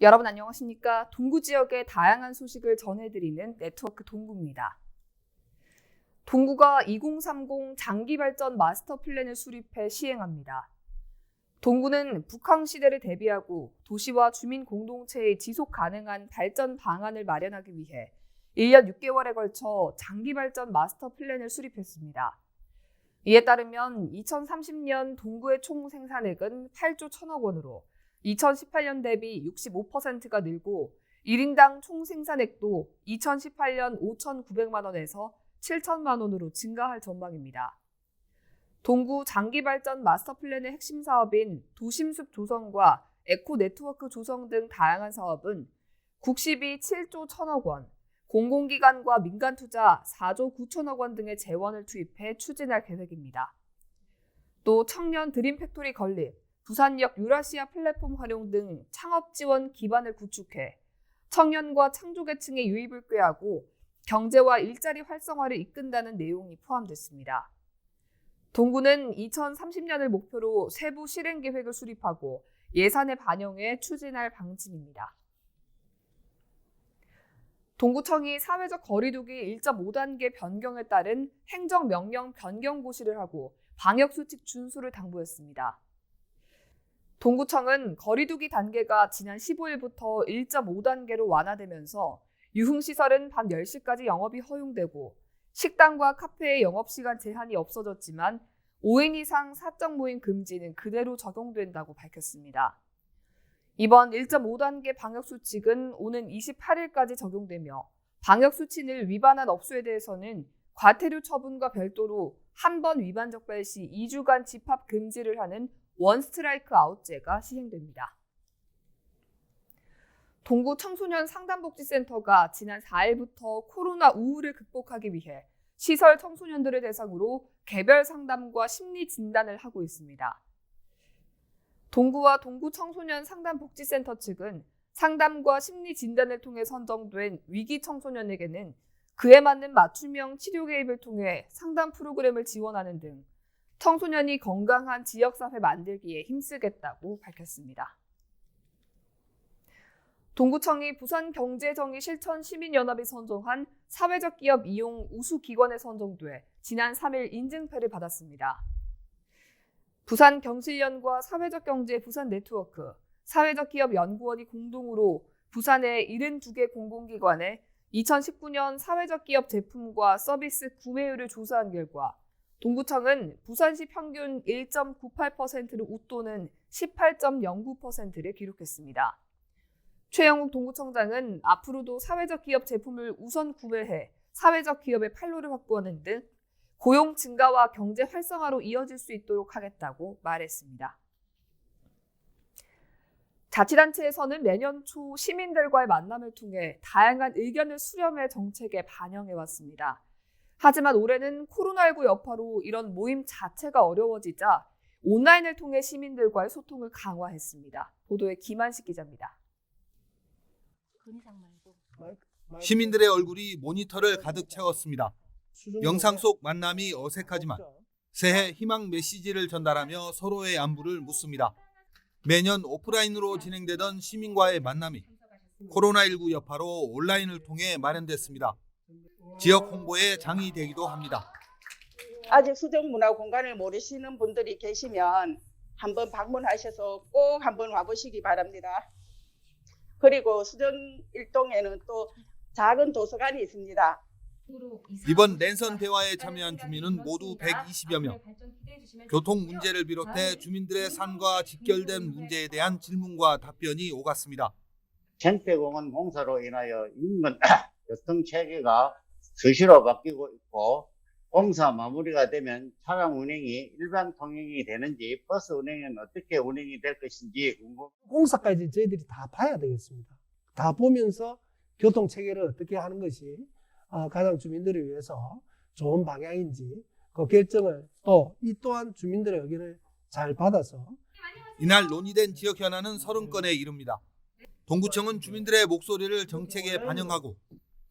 여러분 안녕하십니까? 동구 지역의 다양한 소식을 전해드리는 네트워크 동구입니다. 동구가 2030 장기발전 마스터 플랜을 수립해 시행합니다. 동구는 북한 시대를 대비하고 도시와 주민 공동체의 지속 가능한 발전 방안을 마련하기 위해 1년 6개월에 걸쳐 장기발전 마스터 플랜을 수립했습니다. 이에 따르면 2030년 동구의 총 생산액은 8조 1천억 원으로 2018년 대비 65%가 늘고 1인당 총 생산액도 2018년 5,900만 원에서 7천만 원으로 증가할 전망입니다. 동구 장기발전 마스터 플랜의 핵심 사업인 도심숲 조성과 에코 네트워크 조성 등 다양한 사업은 국시비 7조 1천억 원, 공공기관과 민간 투자 4조 9천억 원 등의 재원을 투입해 추진할 계획입니다. 또 청년 드림 팩토리 건립, 부산역 유라시아 플랫폼 활용 등 창업 지원 기반을 구축해 청년과 창조계층의 유입을 꾀하고 경제와 일자리 활성화를 이끈다는 내용이 포함됐습니다. 동구는 2030년을 목표로 세부 실행 계획을 수립하고 예산에 반영해 추진할 방침입니다. 동구청이 사회적 거리두기 1.5단계 변경에 따른 행정명령 변경 고시를 하고 방역수칙 준수를 당부했습니다. 동구청은 거리두기 단계가 지난 15일부터 1.5단계로 완화되면서 유흥시설은 밤 10시까지 영업이 허용되고 식당과 카페의 영업시간 제한이 없어졌지만 5인 이상 사적 모임 금지는 그대로 적용된다고 밝혔습니다. 이번 1.5단계 방역수칙은 오는 28일까지 적용되며 방역수칙을 위반한 업소에 대해서는 과태료 처분과 별도로 한 번 위반 적발 시 2주간 집합 금지를 하는 원 스트라이크 아웃제가 시행됩니다. 동구 청소년 상담복지센터가 지난 4일부터 코로나 우울을 극복하기 위해 시설 청소년들을 대상으로 개별 상담과 심리 진단을 하고 있습니다. 동구와 동구 청소년 상담복지센터 측은 상담과 심리 진단을 통해 선정된 위기 청소년에게는 그에 맞는 맞춤형 치료 개입을 통해 상담 프로그램을 지원하는 등 청소년이 건강한 지역사회 만들기에 힘쓰겠다고 밝혔습니다. 동구청이 부산경제정의실천시민연합이 선정한 사회적 기업 이용 우수기관에 선정돼 지난 3일 인증패를 받았습니다. 부산경실련과 사회적경제 부산네트워크, 사회적기업연구원이 공동으로 부산의 72개 공공기관에 2019년 사회적 기업 제품과 서비스 구매율을 조사한 결과 동구청은 부산시 평균 1.98%를 웃도는 18.09%를 기록했습니다. 최영욱 동구청장은 앞으로도 사회적 기업 제품을 우선 구매해 사회적 기업의 판로를 확보하는 등 고용 증가와 경제 활성화로 이어질 수 있도록 하겠다고 말했습니다. 자치단체에서는 매년 초 시민들과의 만남을 통해 다양한 의견을 수렴해 정책에 반영해왔습니다. 하지만 올해는 코로나19 여파로 이런 모임 자체가 어려워지자 온라인을 통해 시민들과의 소통을 강화했습니다. 보도에 김한식 기자입니다. 시민들의 얼굴이 모니터를 가득 채웠습니다. 영상 속 만남이 어색하지만 새해 희망 메시지를 전달하며 서로의 안부를 묻습니다. 매년 오프라인으로 진행되던 시민과의 만남이 코로나19 여파로 온라인을 통해 마련됐습니다. 지역 홍보에 장이 되기도 합니다. 아직 수정문화공간을 모르시는 분들이 계시면 한번 방문하셔서 꼭 한번 와보시기 바랍니다. 그리고 수정일동에는 또 작은 도서관이 있습니다. 이번 랜선 대화에 참여한 주민은 모두 120여 명. 교통 문제를 비롯해 주민들의 삶과 직결된 문제에 대한 질문과 답변이 오갔습니다. 생태공원 공사로 인하여 인근 교통체계가 수시로 바뀌고 있고 공사 마무리가 되면 차량 운행이 일반 통행이 되는지 버스 운행은 어떻게 운행이 될 것인지 궁금합니다. 공사까지 저희들이 다 봐야 되겠습니다. 다 보면서 교통체계를 어떻게 하는 것이 가장 주민들을 위해서 좋은 방향인지 그 결정을 또 이 또한 주민들의 의견을 잘 받아서 이날 논의된 지역 현안은 30건에 이릅니다. 동구청은 주민들의 목소리를 정책에 반영하고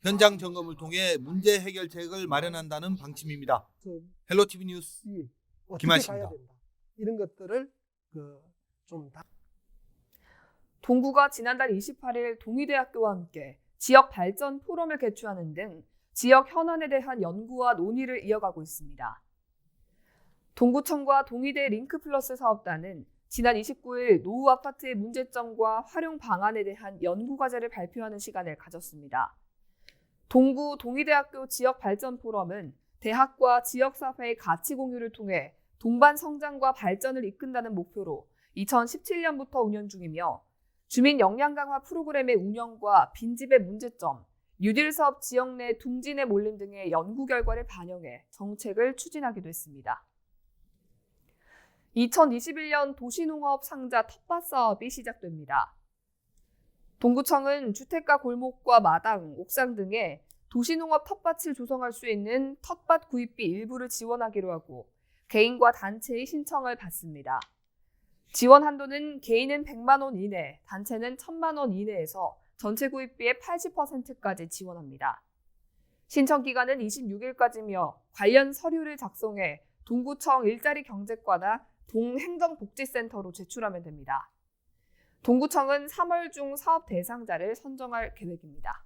현장 점검을 통해 문제 해결책을 마련한다는 방침입니다. 헬로티비 뉴스 어떻게 김한식입니다. 가야 된다. 이런 것들을 좀 다. 동구가 지난달 28일 동의대학교와 함께 지역 발전 포럼을 개최하는 등 지역 현안에 대한 연구와 논의를 이어가고 있습니다. 동구청과 동의대 링크플러스 사업단은 지난 29일 노후 아파트의 문제점과 활용 방안에 대한 연구과제를 발표하는 시간을 가졌습니다. 동구 동의대학교 지역 발전 포럼은 대학과 지역사회의 가치 공유를 통해 동반 성장과 발전을 이끈다는 목표로 2017년부터 운영 중이며 주민 역량 강화 프로그램의 운영과 빈집의 문제점, 뉴딜 사업 지역 내 둥지내 몰림 등의 연구 결과를 반영해 정책을 추진하기도 했습니다. 2021년 도시농업 상자 텃밭 사업이 시작됩니다. 동구청은 주택가 골목과 마당, 옥상 등에 도시농업 텃밭을 조성할 수 있는 텃밭 구입비 일부를 지원하기로 하고 개인과 단체의 신청을 받습니다. 지원 한도는 개인은 100만 원 이내, 단체는 1000만 원 이내에서 전체 구입비의 80%까지 지원합니다. 신청 기간은 26일까지며 관련 서류를 작성해 동구청 일자리 경제과나 동행정복지센터로 제출하면 됩니다. 동구청은 3월 중 사업 대상자를 선정할 계획입니다.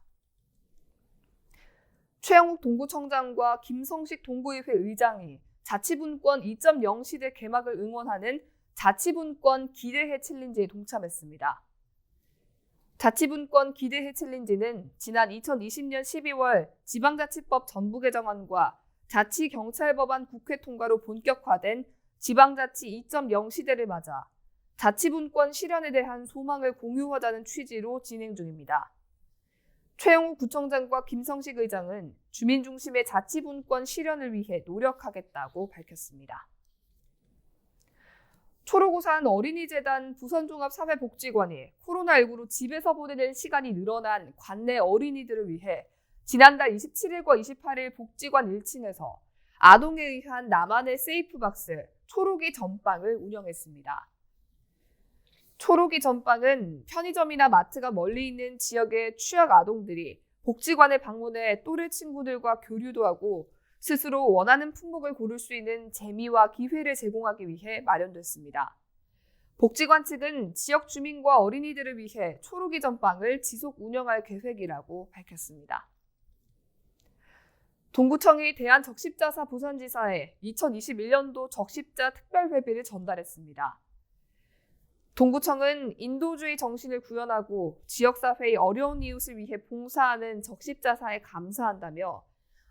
최영욱 동구청장과 김성식 동구의회 의장이 자치분권 2.0 시대 개막을 응원하는 자치분권 기대해 챌린지에 동참했습니다. 자치분권 기대해 챌린지는 지난 2020년 12월 지방자치법 전부 개정안과 자치경찰법안 국회 통과로 본격화된 지방자치 2.0 시대를 맞아 자치분권 실현에 대한 소망을 공유하자는 취지로 진행 중입니다. 최영욱 구청장과 김성식 의장은 주민 중심의 자치분권 실현을 위해 노력하겠다고 밝혔습니다. 초록우산 어린이재단 부선종합사회복지관이 코로나19로 집에서 보내는 시간이 늘어난 관내 어린이들을 위해 지난달 27일과 28일 복지관 1층에서 아동에 의한 나만의 세이프박스 초록이 전방을 운영했습니다. 초록이 전방은 편의점이나 마트가 멀리 있는 지역의 취약 아동들이 복지관에 방문해 또래 친구들과 교류도 하고 스스로 원하는 품목을 고를 수 있는 재미와 기회를 제공하기 위해 마련됐습니다. 복지관 측은 지역 주민과 어린이들을 위해 초록이 전방을 지속 운영할 계획이라고 밝혔습니다. 동구청이 대한적십자사 부산지사에 2021년도 적십자 특별회비를 전달했습니다. 동구청은 인도주의 정신을 구현하고 지역사회의 어려운 이웃을 위해 봉사하는 적십자사에 감사한다며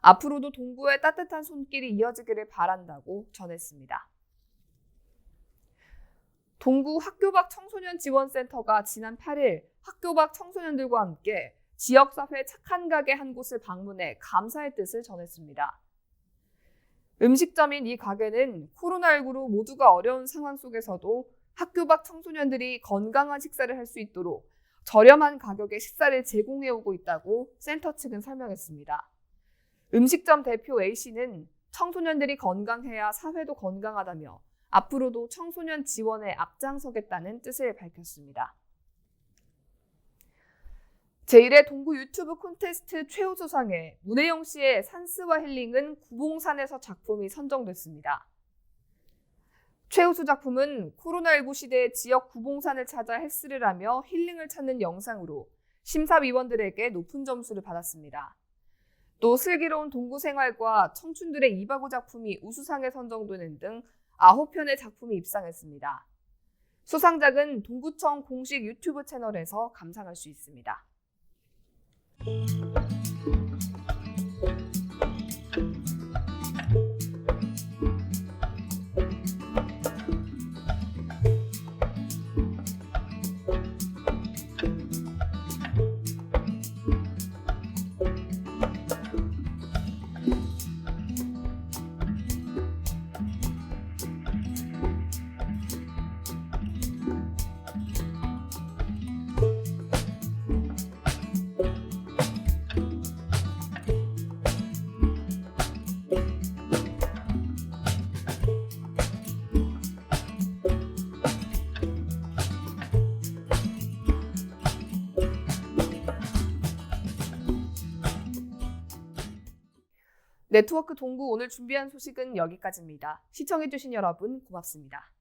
앞으로도 동구의 따뜻한 손길이 이어지기를 바란다고 전했습니다. 동구 학교 밖 청소년 지원센터가 지난 8일 학교 밖 청소년들과 함께 지역사회 착한 가게 한 곳을 방문해 감사의 뜻을 전했습니다. 음식점인 이 가게는 코로나19로 모두가 어려운 상황 속에서도 학교 밖 청소년들이 건강한 식사를 할 수 있도록 저렴한 가격에 식사를 제공해오고 있다고 센터 측은 설명했습니다. 음식점 대표 A씨는 청소년들이 건강해야 사회도 건강하다며 앞으로도 청소년 지원에 앞장서겠다는 뜻을 밝혔습니다. 제1회 동구 유튜브 콘테스트 최우수상에 문혜영 씨의 산스와 힐링은 구봉산에서 작품이 선정됐습니다. 최우수 작품은 코로나19 시대의 지역 구봉산을 찾아 헬스를 하며 힐링을 찾는 영상으로 심사위원들에게 높은 점수를 받았습니다. 또 슬기로운 동구 생활과 청춘들의 이바구 작품이 우수상에 선정되는 등 9편의 작품이 입상했습니다. 수상작은 동구청 공식 유튜브 채널에서 감상할 수 있습니다. 네트워크 동구 오늘 준비한 소식은 여기까지입니다. 시청해주신 여러분 고맙습니다.